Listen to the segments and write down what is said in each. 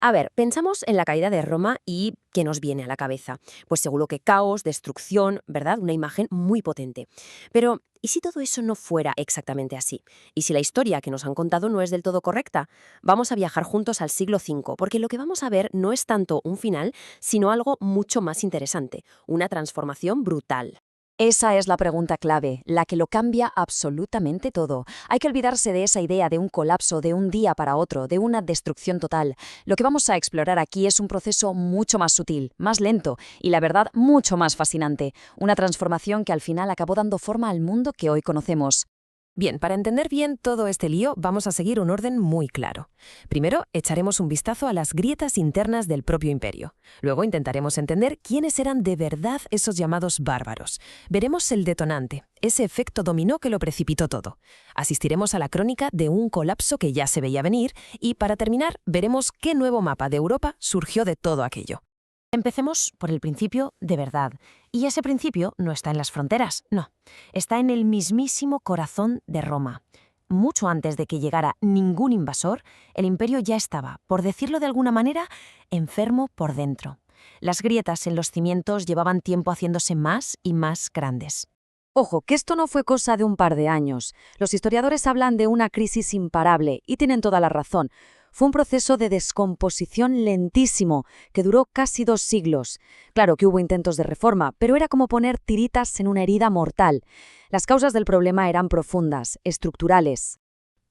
A ver, pensamos en la caída de Roma y ¿qué nos viene a la cabeza? Pues seguro que caos, destrucción, ¿verdad? Una imagen muy potente. Pero, ¿y si todo eso no fuera exactamente así? ¿Y si la historia que nos han contado no es del todo correcta? Vamos a viajar juntos al siglo V, porque lo que vamos a ver no es tanto un final, sino algo mucho más interesante, una transformación brutal. Esa es la pregunta clave, la que lo cambia absolutamente todo. Hay que olvidarse de esa idea de un colapso de un día para otro, de una destrucción total. Lo que vamos a explorar aquí es un proceso mucho más sutil, más lento y, la verdad, mucho más fascinante. Una transformación que al final acabó dando forma al mundo que hoy conocemos. Bien, para entender bien todo este lío, vamos a seguir un orden muy claro. Primero, echaremos un vistazo a las grietas internas del propio imperio. Luego intentaremos entender quiénes eran de verdad esos llamados bárbaros. Veremos el detonante, ese efecto dominó que lo precipitó todo. Asistiremos a la crónica de un colapso que ya se veía venir y, para terminar, veremos qué nuevo mapa de Europa surgió de todo aquello. Empecemos por el principio de verdad. Y ese principio no está en las fronteras, no. Está en el mismísimo corazón de Roma. Mucho antes de que llegara ningún invasor, el imperio ya estaba, por decirlo de alguna manera, enfermo por dentro. Las grietas en los cimientos llevaban tiempo haciéndose más y más grandes. Ojo, que esto no fue cosa de un par de años. Los historiadores hablan de una crisis imparable y tienen toda la razón. Fue un proceso de descomposición lentísimo que duró casi 2 siglos. Claro que hubo intentos de reforma, pero era como poner tiritas en una herida mortal. Las causas del problema eran profundas, estructurales.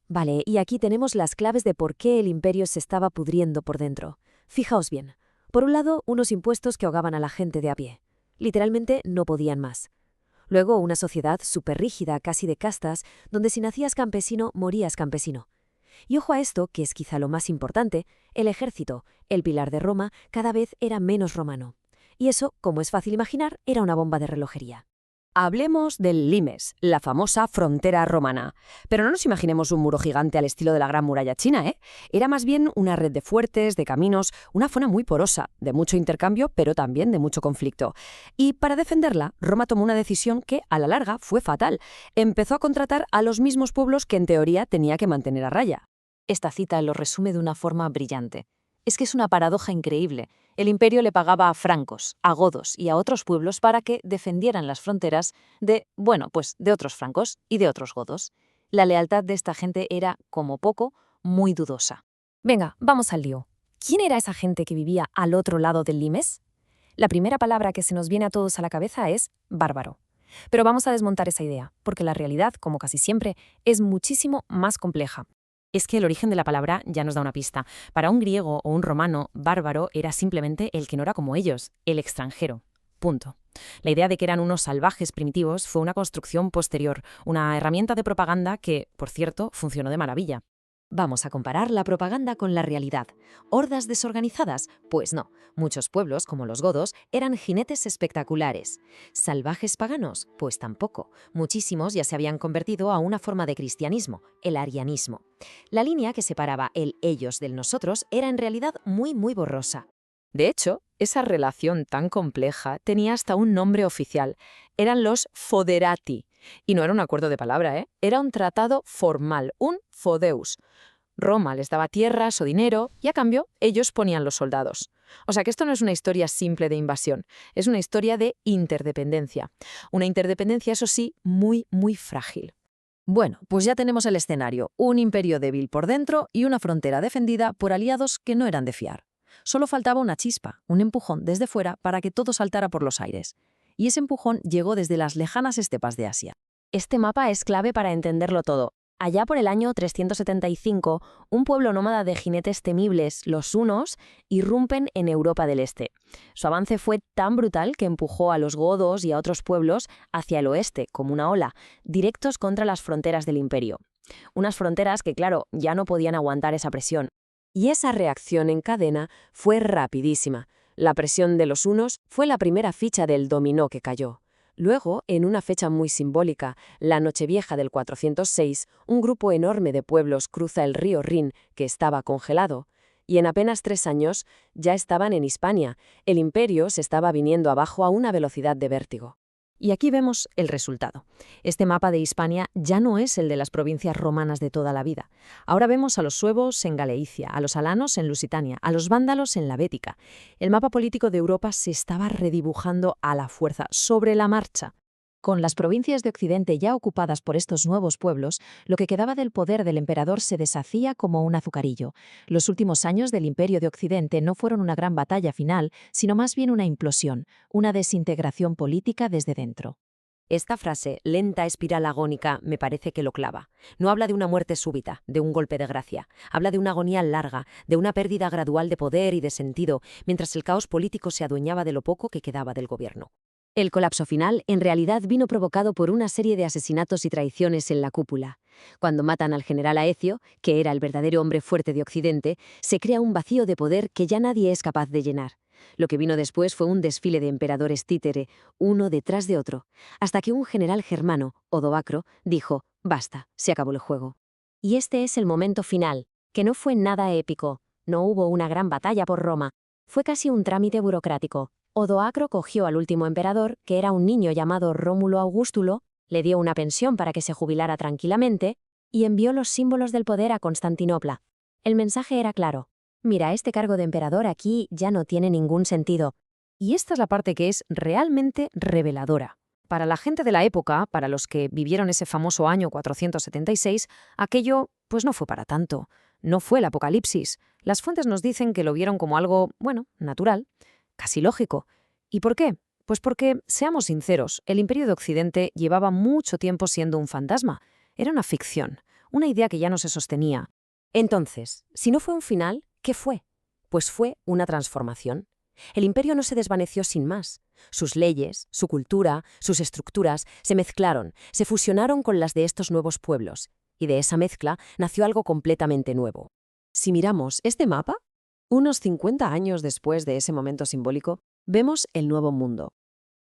Vale, y aquí tenemos las claves de por qué el imperio se estaba pudriendo por dentro. Fijaos bien. Por un lado, unos impuestos que ahogaban a la gente de a pie. Literalmente no podían más. Luego, una sociedad súper rígida, casi de castas, donde si nacías campesino, morías campesino. Y ojo a esto, que es quizá lo más importante, el ejército, el pilar de Roma, cada vez era menos romano. Y eso, como es fácil imaginar, era una bomba de relojería. Hablemos del limes, la famosa frontera romana. Pero no nos imaginemos un muro gigante al estilo de la Gran Muralla China, ¿eh? Era más bien una red de fuertes, de caminos, una zona muy porosa, de mucho intercambio, pero también de mucho conflicto. Y para defenderla, Roma tomó una decisión que, a la larga, fue fatal. Empezó a contratar a los mismos pueblos que en teoría tenía que mantener a raya. Esta cita lo resume de una forma brillante. Es que es una paradoja increíble. El imperio le pagaba a francos, a godos y a otros pueblos para que defendieran las fronteras de otros francos y de otros godos. La lealtad de esta gente era, como poco, muy dudosa. Venga, vamos al lío. ¿Quién era esa gente que vivía al otro lado del limes? La primera palabra que se nos viene a todos a la cabeza es bárbaro. Pero vamos a desmontar esa idea, porque la realidad, como casi siempre, es muchísimo más compleja. Es que el origen de la palabra ya nos da una pista. Para un griego o un romano, bárbaro era simplemente el que no era como ellos, el extranjero. Punto. La idea de que eran unos salvajes primitivos fue una construcción posterior, una herramienta de propaganda que, por cierto, funcionó de maravilla. Vamos a comparar la propaganda con la realidad. ¿Hordas desorganizadas? Pues no. Muchos pueblos, como los godos, eran jinetes espectaculares. ¿Salvajes paganos? Pues tampoco. Muchísimos ya se habían convertido a una forma de cristianismo, el arianismo. La línea que separaba el ellos del nosotros era en realidad muy, muy borrosa. De hecho, esa relación tan compleja tenía hasta un nombre oficial. Eran los foderati. Y no era un acuerdo de palabra, ¿eh? Era un tratado formal, un fodeus. Roma les daba tierras o dinero y a cambio ellos ponían los soldados. O sea que esto no es una historia simple de invasión, es una historia de interdependencia. Una interdependencia, eso sí, muy, muy frágil. Bueno, pues ya tenemos el escenario, un imperio débil por dentro y una frontera defendida por aliados que no eran de fiar. Solo faltaba una chispa, un empujón desde fuera para que todo saltara por los aires. Y ese empujón llegó desde las lejanas estepas de Asia. Este mapa es clave para entenderlo todo. Allá por el año 375, un pueblo nómada de jinetes temibles, los hunos, irrumpen en Europa del Este. Su avance fue tan brutal que empujó a los godos y a otros pueblos hacia el oeste, como una ola, directos contra las fronteras del imperio. Unas fronteras que, claro, ya no podían aguantar esa presión. Y esa reacción en cadena fue rapidísima. La presión de los hunos fue la primera ficha del dominó que cayó. Luego, en una fecha muy simbólica, la Nochevieja del 406, un grupo enorme de pueblos cruza el río Rin, que estaba congelado, y en apenas 3 años ya estaban en Hispania. El imperio se estaba viniendo abajo a una velocidad de vértigo. Y aquí vemos el resultado. Este mapa de Hispania ya no es el de las provincias romanas de toda la vida. Ahora vemos a los suevos en Galeicia, a los alanos en Lusitania, a los vándalos en la Bética. El mapa político de Europa se estaba redibujando a la fuerza, sobre la marcha. Con las provincias de Occidente ya ocupadas por estos nuevos pueblos, lo que quedaba del poder del emperador se deshacía como un azucarillo. Los últimos años del Imperio de Occidente no fueron una gran batalla final, sino más bien una implosión, una desintegración política desde dentro. Esta frase, lenta espiral agónica, me parece que lo clava. No habla de una muerte súbita, de un golpe de gracia. Habla de una agonía larga, de una pérdida gradual de poder y de sentido, mientras el caos político se adueñaba de lo poco que quedaba del gobierno. El colapso final, en realidad, vino provocado por una serie de asesinatos y traiciones en la cúpula. Cuando matan al general Aecio, que era el verdadero hombre fuerte de Occidente, se crea un vacío de poder que ya nadie es capaz de llenar. Lo que vino después fue un desfile de emperadores títere, uno detrás de otro, hasta que un general germano, Odoacro, dijo: «Basta, se acabó el juego». Y este es el momento final, que no fue nada épico. No hubo una gran batalla por Roma. Fue casi un trámite burocrático. Odoacro cogió al último emperador, que era un niño llamado Rómulo Augustulo, le dio una pensión para que se jubilara tranquilamente y envió los símbolos del poder a Constantinopla. El mensaje era claro: mira, este cargo de emperador aquí ya no tiene ningún sentido. Y esta es la parte que es realmente reveladora. Para la gente de la época, para los que vivieron ese famoso año 476, aquello pues no fue para tanto. No fue el apocalipsis. Las fuentes nos dicen que lo vieron como algo, bueno, natural, casi lógico. ¿Y por qué? Pues porque, seamos sinceros, el Imperio de Occidente llevaba mucho tiempo siendo un fantasma. Era una ficción, una idea que ya no se sostenía. Entonces, si no fue un final, ¿qué fue? Pues fue una transformación. El imperio no se desvaneció sin más. Sus leyes, su cultura, sus estructuras se mezclaron, se fusionaron con las de estos nuevos pueblos. Y de esa mezcla nació algo completamente nuevo. Si miramos este mapa, unos 50 años después de ese momento simbólico, vemos el Nuevo Mundo.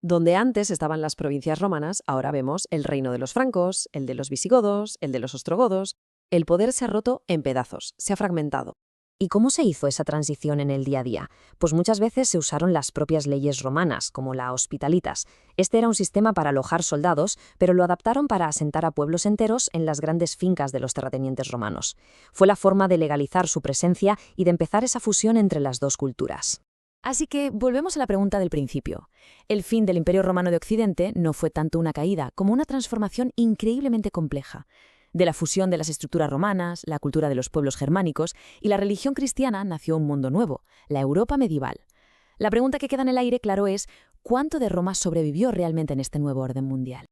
Donde antes estaban las provincias romanas, ahora vemos el reino de los francos, el de los visigodos, el de los ostrogodos. El poder se ha roto en pedazos, se ha fragmentado. ¿Y cómo se hizo esa transición en el día a día? Pues muchas veces se usaron las propias leyes romanas, como la hospitalitas. Este era un sistema para alojar soldados, pero lo adaptaron para asentar a pueblos enteros en las grandes fincas de los terratenientes romanos. Fue la forma de legalizar su presencia y de empezar esa fusión entre las dos culturas. Así que volvemos a la pregunta del principio. El fin del Imperio Romano de Occidente no fue tanto una caída como una transformación increíblemente compleja. De la fusión de las estructuras romanas, la cultura de los pueblos germánicos y la religión cristiana nació un mundo nuevo, la Europa medieval. La pregunta que queda en el aire, claro, es ¿cuánto de Roma sobrevivió realmente en este nuevo orden mundial?